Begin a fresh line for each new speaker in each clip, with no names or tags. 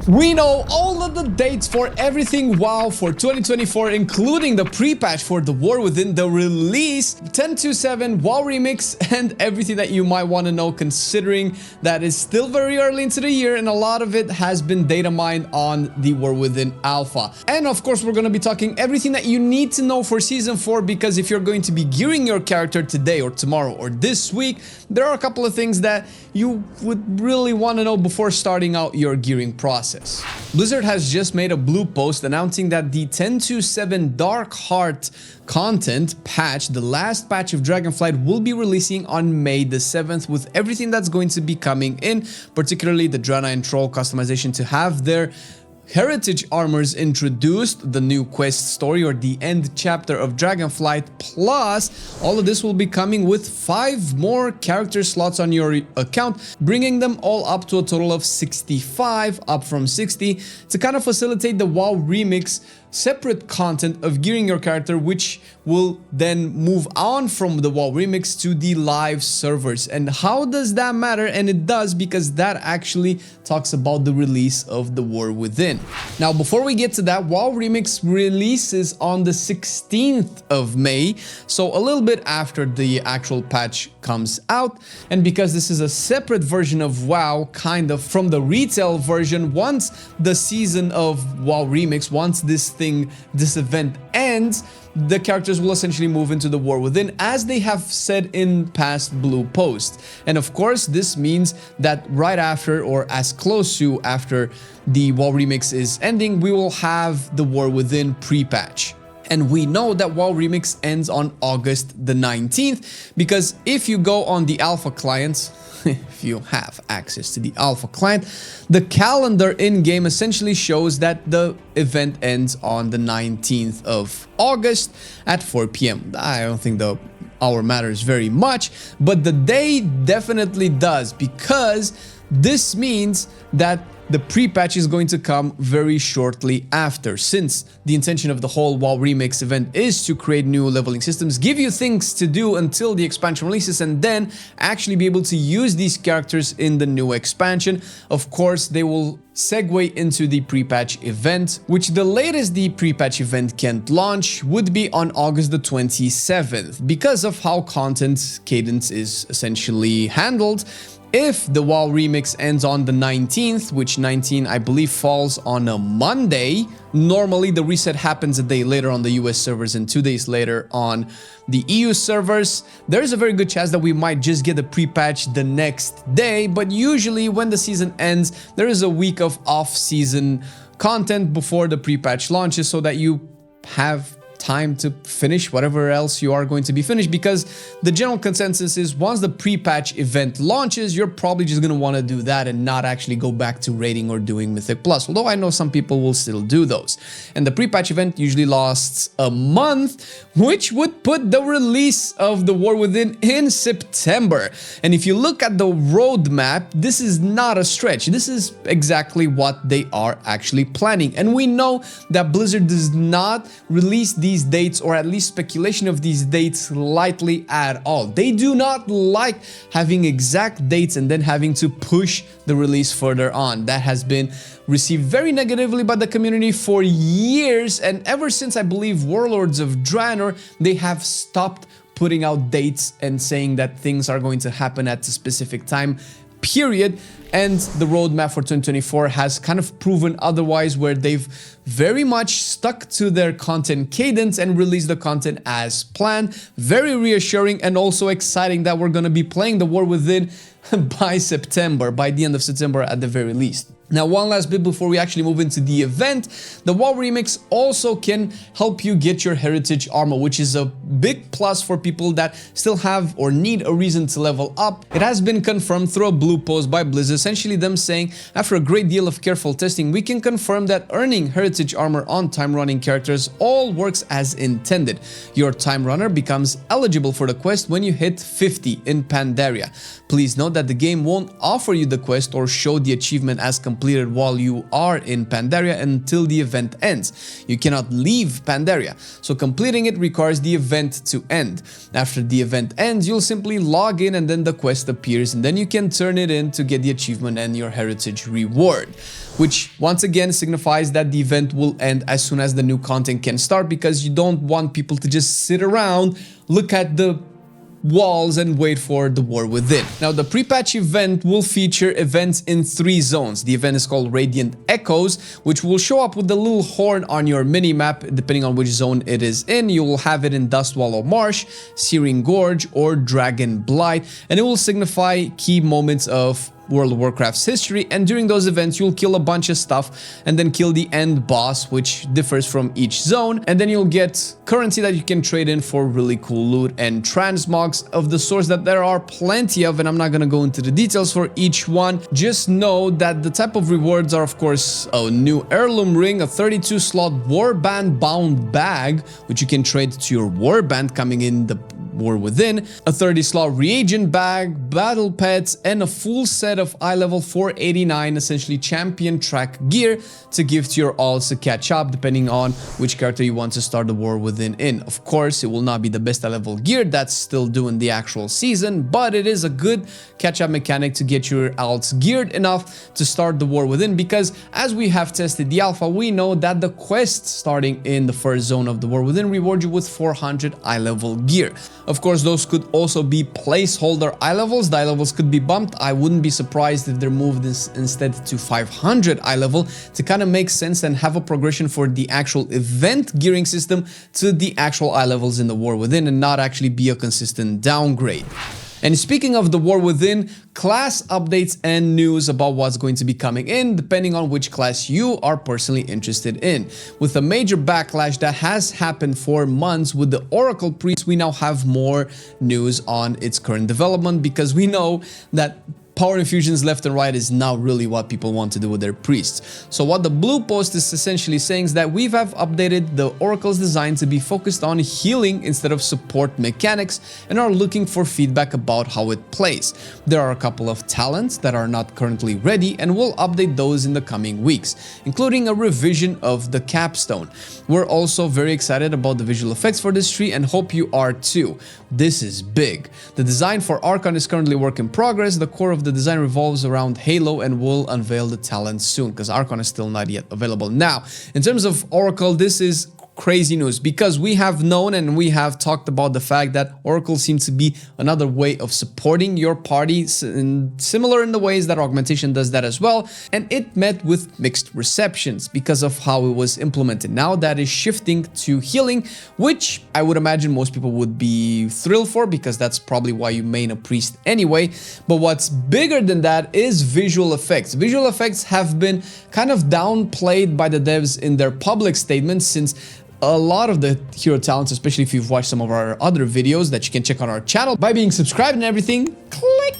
We know all of the dates for everything WoW for 2024, including the pre-patch for the War Within, the release, 10.2.7, WoW Remix, and everything that you might want to know, considering that it's still very early into the year and a lot of it has been data mined on the War Within Alpha. And of course, we're going to be talking everything that you need to know for Season 4, because if you're going to be gearing your character today or tomorrow or this week, there are a couple of things that you would really want to know before starting out your gearing process. Blizzard has just made a blue post announcing that the 10.2.7 Dark Heart content patch, the last patch of Dragonflight, will be releasing on May the 7th with everything that's going to be coming in, particularly the Drana and Troll customization to have their heritage armors introduced, the new quest story or the end chapter of Dragonflight, plus all of this will be coming with 5 more character slots on your account, bringing them all up to a total of 65, up from 60, to kind of facilitate the WoW Remix separate content of gearing your character, which will then move on from the WoW Remix to the live servers. And how does that matter? And it does, because that actually talks about the release of the War Within. Now, before we get to that, WoW Remix releases on the 16th of May, so a little bit after the actual patch comes out. And because this is a separate version of WoW, kind of from the retail version, once the season of WoW Remix, once this event ends, the characters will essentially move into the War Within, as they have said in past blue posts. And of course, this means that right after, or as close to after the WoW Remix is ending, we will have the War Within pre-patch. And we know that WoW Remix ends on August the 19th, because if you go on the Alpha clients, if you have access to the Alpha client, the calendar in-game essentially shows that the event ends on the 19th of August at 4 p.m. I don't think the hour matters very much, but the day definitely does, because this means that the pre-patch is going to come very shortly after, since the intention of the whole WoW Remix event is to create new leveling systems, give you things to do until the expansion releases, and then actually be able to use these characters in the new expansion. Of course, they will segue into the pre-patch event, which the latest the pre-patch event can launch would be on August the 27th, because of how content cadence is essentially handled. If the WoW Remix ends on the 19th, which 19 I believe falls on a Monday, normally the reset happens a day later on the US servers and 2 days later on the EU servers. There's a very good chance that we might just get the pre-patch the next day, but usually when the season ends, there is a week of off-season content before the pre-patch launches, so that you have time to finish whatever else you are going to be finished, because the general consensus is once the pre-patch event launches, you're probably just going to want to do that and not actually go back to raiding or doing Mythic Plus, although I know some people will still do those. And the pre-patch event usually lasts a month, which would put the release of the War Within in September. And if you look at the roadmap, this is not a stretch. This is exactly what they are actually planning. And we know that Blizzard does not release these dates, or at least speculation of these dates, lightly at all. They do not like having exact dates and then having to push the release further on. That has been received very negatively by the community for years, and ever since I believe Warlords of Draenor, they have stopped putting out dates and saying that things are going to happen at a specific time, period. And the roadmap for 2024 has kind of proven otherwise, where they've very much stuck to their content cadence and released the content as planned. Very reassuring, and also exciting that we're going to be playing the War Within by September, by the end of September at the very least. Now, one last bit before we actually move into the event. The WoW Remix also can help you get your heritage armor, which is a big plus for people that still have or need a reason to level up. It has been confirmed through a blue post by Blizzard, essentially them saying, after a great deal of careful testing, we can confirm that earning heritage armor on time running characters all works as intended. Your time runner becomes eligible for the quest when you hit 50 in Pandaria. Please note that the game won't offer you the quest or show the achievement as complete completed while you are in Pandaria until the event ends. You cannot leave Pandaria, so completing it requires the event to end. After the event ends, you'll simply log in and then the quest appears, and then you can turn it in to get the achievement and your heritage reward, which once again signifies that the event will end as soon as the new content can start, because you don't want people to just sit around, look at the walls and wait for the War Within. Now, the pre-patch event will feature events in 3 zones. The event is called Radiant Echoes, which will show up with the little horn on your mini-map. Depending on which zone it is in, you will have it in Dustwallow Marsh, Searing Gorge, or Dragonflight, and it will signify key moments of World of Warcraft's history, and during those events you'll kill a bunch of stuff and then kill the end boss, which differs from each zone, and then you'll get currency that you can trade in for really cool loot and transmogs of the sorts that there are plenty of, and I'm not gonna go into the details for each one. Just know that the type of rewards are, of course, a new heirloom ring, a 32 slot warband bound bag, which you can trade to your warband coming in the War Within, a 30 slot reagent bag, battle pets, and a full set of eye level 489 essentially champion track gear to give to your alts to catch up depending on which character you want to start the War Within in. Of course, it will not be the best eye level gear that's still doing the actual season, but it is a good catch up mechanic to get your alts geared enough to start the War Within, because as we have tested the alpha, we know that the quests starting in the first zone of the War Within reward you with 400 eye level gear. Of course, those could also be placeholder eye levels. The eye levels could be bumped. I wouldn't be surprised if they're moved instead to 500 eye level to kind of make sense and have a progression for the actual event gearing system to the actual eye levels in the War Within, and not actually be a consistent downgrade. And speaking of the War Within, class updates and news about what's going to be coming in, depending on which class you are personally interested in. With a major backlash that has happened for months with the Oracle Priest, we now have more news on its current development, because we know that power infusions left and right is now really what people want to do with their priests. So what the blue post is essentially saying is that we have updated the Oracle's design to be focused on healing instead of support mechanics, and are looking for feedback about how it plays. There are a couple of talents that are not currently ready, and we'll update those in the coming weeks, including a revision of the capstone. We're also very excited about the visual effects for this tree, and hope you are too. This is big. The design for Archon is currently work in progress. The core of the design revolves around Halo, and will unveil the talent soon, because Archon is still not yet available. Now, in terms of Oracle, this is crazy news, because we have known and we have talked about the fact that Oracle seems to be another way of supporting your party, similar in the ways that augmentation does that as well, and it met with mixed receptions because of how it was implemented. Now that is shifting to healing, which I would imagine most people would be thrilled for, because that's probably why you main a priest anyway. But what's bigger than that is visual effects. Visual effects have been kind of downplayed by the devs in their public statements, since a lot of the hero talents, especially if you've watched some of our other videos that you can check on our channel by being subscribed and everything, click.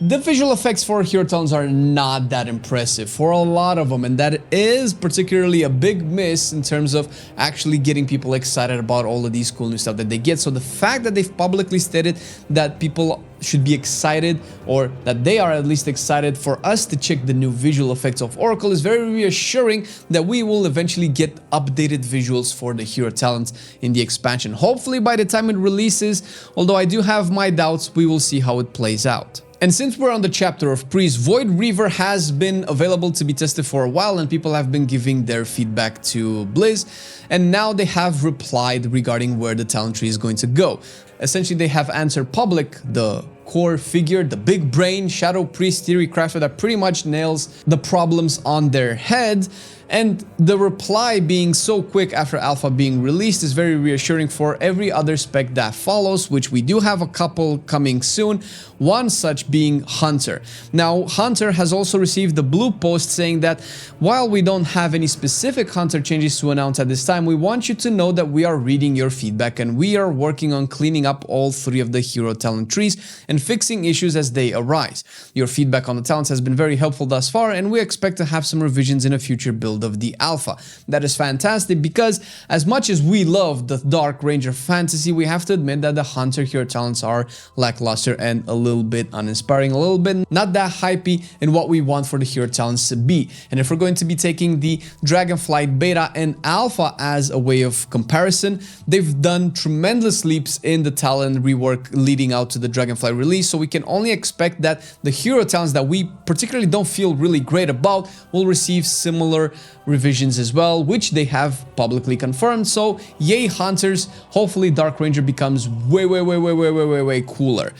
The visual effects for hero talents are not that impressive for a lot of them, and that is particularly a big miss in terms of actually getting people excited about all of these cool new stuff that they get. So the fact that they've publicly stated that people should be excited, or that they are at least excited for us to check the new visual effects of Oracle, is very reassuring that we will eventually get updated visuals for the hero talents in the expansion. Hopefully by the time it releases, although I do have my doubts, we will see how it plays out. And since we're on the chapter of Priest, Void Reaver has been available to be tested for a while, and people have been giving their feedback to Blizz, and now they have replied regarding where the talent tree is going to go. Essentially, they have answered public the core figure, the big brain Shadow Priest theory crafter that pretty much nails the problems on their head. And the reply being so quick after alpha being released is very reassuring for every other spec that follows, which we do have a couple coming soon, one such being Hunter. Now, Hunter has also received the blue post saying that while we don't have any specific Hunter changes to announce at this time, we want you to know that we are reading your feedback and we are working on cleaning up up all 3 of the hero talent trees and fixing issues as they arise. Your feedback on the talents has been very helpful thus far, and we expect to have some revisions in a future build of the alpha. That is fantastic, because as much as we love the Dark Ranger fantasy, we have to admit that the Hunter hero talents are lackluster and a little bit uninspiring, a little bit not that hypey in what we want for the hero talents to be. And if we're going to be taking the Dragonflight beta and alpha as a way of comparison, they've done tremendous leaps in the talent rework leading out to the Dragonflight release, so we can only expect that the hero talents that we particularly don't feel really great about will receive similar revisions as well, which they have publicly confirmed. So yay Hunters, hopefully Dark Ranger becomes way cooler.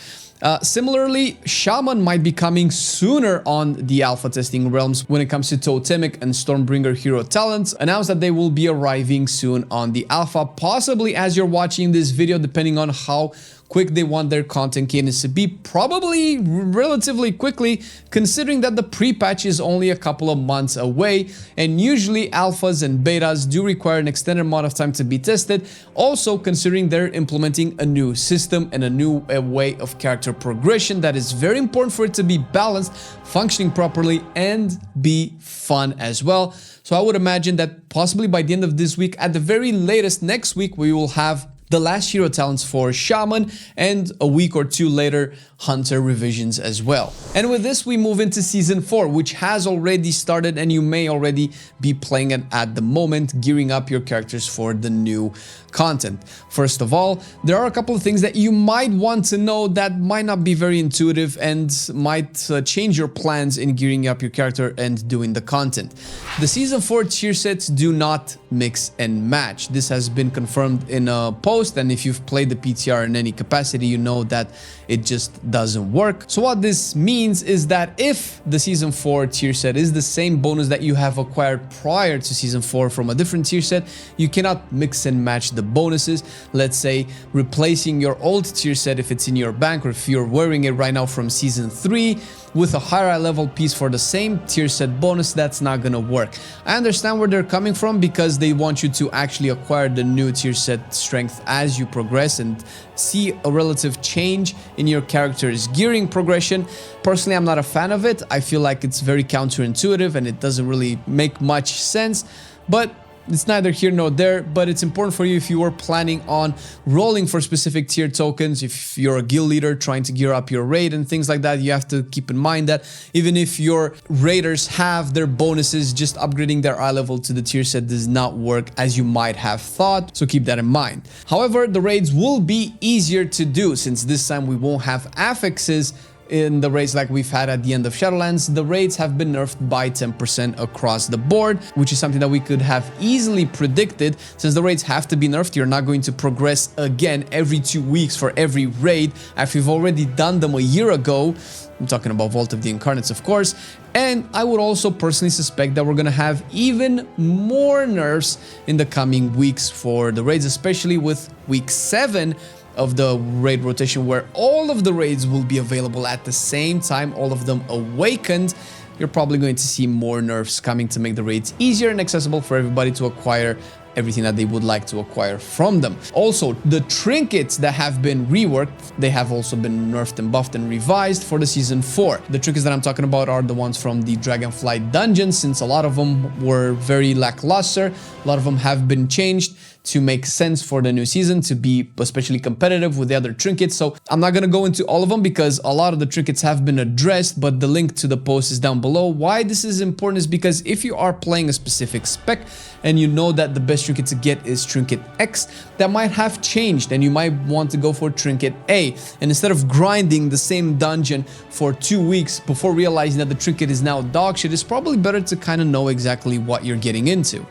Similarly, Shaman might be coming sooner on the alpha testing realms when it comes to Totemic and Stormbringer hero talents. Announced that they will be arriving soon on the alpha, possibly as you're watching this video, depending on how quick they want their content cadence to be, probably relatively quickly, considering that the pre-patch is only a couple of months away, and usually alphas and betas do require an extended amount of time to be tested, also considering they're implementing a new system and a new way of character progression that is very important for it to be balanced, functioning properly, and be fun as well. So I would imagine that possibly by the end of this week, at the very latest next week, we will have the last hero talents for Shaman, and a week or 2 later, Hunter revisions as well. And with this, we move into Season 4, which has already started, and you may already be playing it at the moment, gearing up your characters for the new content. First of all, there are a couple of things that you might want to know that might not be very intuitive and might change your plans in gearing up your character and doing the content. The Season 4 tier sets do not mix and match. This has been confirmed in a post, and if you've played the PTR in any capacity, you know that it just doesn't work. So what this means is that if the Season 4 tier set is the same bonus that you have acquired prior to Season 4 from a different tier set, you cannot mix and match the bonuses. Let's say replacing your old tier set if it's in your bank, or if you're wearing it right now from Season 3, with a higher level piece for the same tier set bonus, that's not gonna work. I understand where they're coming from, because they want you to actually acquire the new tier set strength as you progress and see a relative change in your character's gearing progression. Personally, I'm not a fan of it. I feel like it's very counterintuitive and it doesn't really make much sense, but it's neither here nor there. But it's important for you if you are planning on rolling for specific tier tokens, if you're a guild leader trying to gear up your raid and things like that. You have to keep in mind that even if your raiders have their bonuses, just upgrading their eye level to the tier set does not work as you might have thought, so keep that in mind. However, the raids will be easier to do, since this time we won't have affixes in the raids like we've had at the end of Shadowlands. The raids have been nerfed by 10% across the board, which is something that we could have easily predicted. Since the raids have to be nerfed, you're not going to progress again every 2 weeks for every raid after you've already done them a year ago. I'm talking about Vault of the Incarnates, of course. And I would also personally suspect that we're gonna have even more nerfs in the coming weeks for the raids, especially with week 7 of the raid rotation, where all of the raids will be available at the same time, all of them awakened. You're probably going to see more nerfs coming to make the raids easier and accessible for everybody to acquire everything that they would like to acquire from them. Also, the trinkets that have been reworked, they have also been nerfed and buffed and revised for the Season 4. The trinkets that I'm talking about are the ones from the Dragonflight dungeons, since a lot of them were very lackluster. A lot of them have been changed to make sense for the new season, to be especially competitive with the other trinkets. So I'm not going to go into all of them because a lot of the trinkets have been addressed, but the link to the post is down below. Why this is important is because if you are playing a specific spec and you know that the best trinket to get is trinket X, that might have changed and you might want to go for trinket A. And instead of grinding the same dungeon for 2 weeks before realizing that the trinket is now dog shit, it's probably better to kind of know exactly what you're getting into.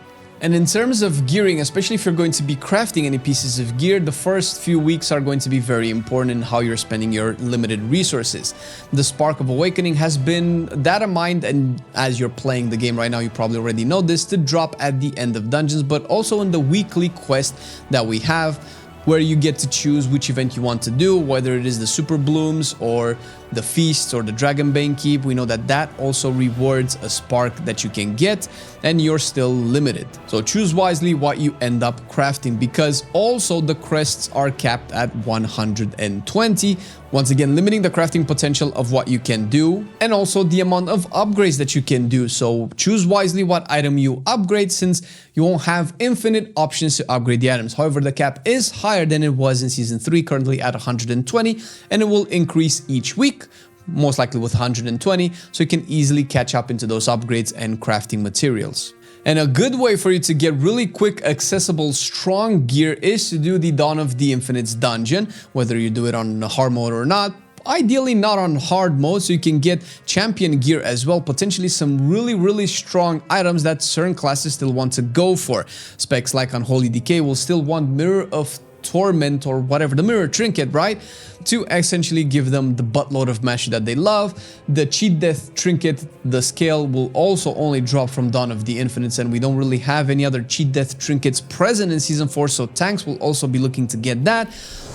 And in terms of gearing, especially if you're going to be crafting any pieces of gear, the first few weeks are going to be very important in how you're spending your limited resources. The Spark of Awakening has been that in mind, and as you're playing the game right now, you probably already know this, to drop at the end of dungeons, but also in the weekly quest that we have where you get to choose which event you want to do, whether it is the super blooms or the feasts or the Dragonbane keep. We know that that also rewards a spark that you can get, and you're still limited. So choose wisely what you end up crafting, because also the crests are capped at 120. Once again, limiting the crafting potential of what you can do, and also the amount of upgrades that you can do. So choose wisely what item you upgrade, since you won't have infinite options to upgrade the items. However, the cap is higher than it was in Season 3, currently at 120, and it will increase each week, most likely with 120, so you can easily catch up into those upgrades and crafting materials. And a good way for you to get really quick, accessible, strong gear is to do the Dawn of the Infinites dungeon, whether you do it on hard mode or not. Ideally not on hard mode, so you can get champion gear as well, potentially some really strong items that certain classes still want to go for. Specs like Unholy Decay will still want Mirror of Torment or whatever, the mirror trinket, right, to essentially give them the buttload of mastery that they love. The cheat death trinket, the scale will also only drop from Dawn of the Infinites, and we don't really have any other cheat death trinkets present in Season 4, so tanks will also be looking to get that.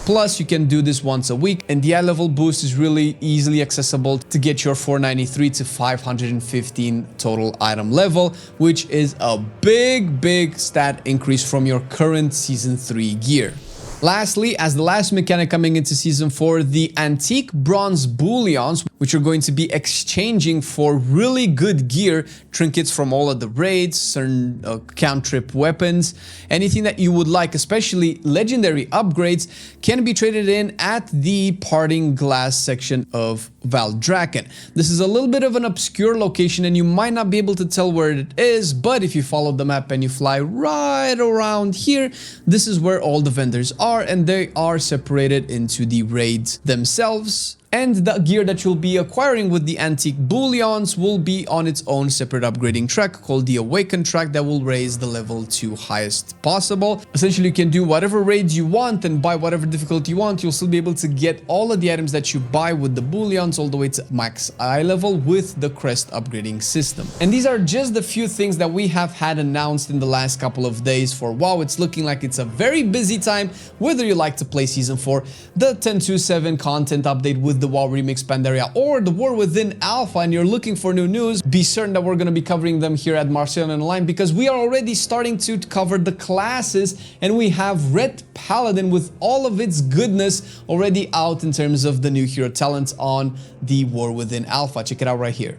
Plus, you can do this once a week, and the eye level boost is really easily accessible to get your 493 to 515 total item level, which is a big stat increase from your current Season 3 gear. Lastly, as the last mechanic coming into Season 4, the antique bronze bullions, which are going to be exchanging for really good gear, trinkets from all of the raids, certain cantrip weapons, anything that you would like, especially legendary upgrades, can be traded in at the Parting Glass section of Valdrakken. This is a little bit of an obscure location, and you might not be able to tell where it is, but if you follow the map and you fly right around here, this is where all the vendors are, and they are separated into the raids themselves. And the gear that you'll be acquiring with the antique bullions will be on its own separate upgrading track called the Awaken track that will raise the level to highest possible. Essentially, you can do whatever raids you want and buy whatever difficulty you want. You'll still be able to get all of the items that you buy with the bullions all the way to max eye level with the crest upgrading system. And these are just the few things that we have had announced in the last couple of days for WoW. It's looking like it's a very busy time, whether you like to play Season 4, the 10.2.7 content update with the WoW Remix Pandaria, or the War Within Alpha, and you're looking for new news. Be certain that we're going to be covering them here at Marcelian&Flame, because we are already starting to cover the classes, and we have Red Paladin with all of its goodness already out in terms of the new hero talents on the War Within Alpha. Check it out right here.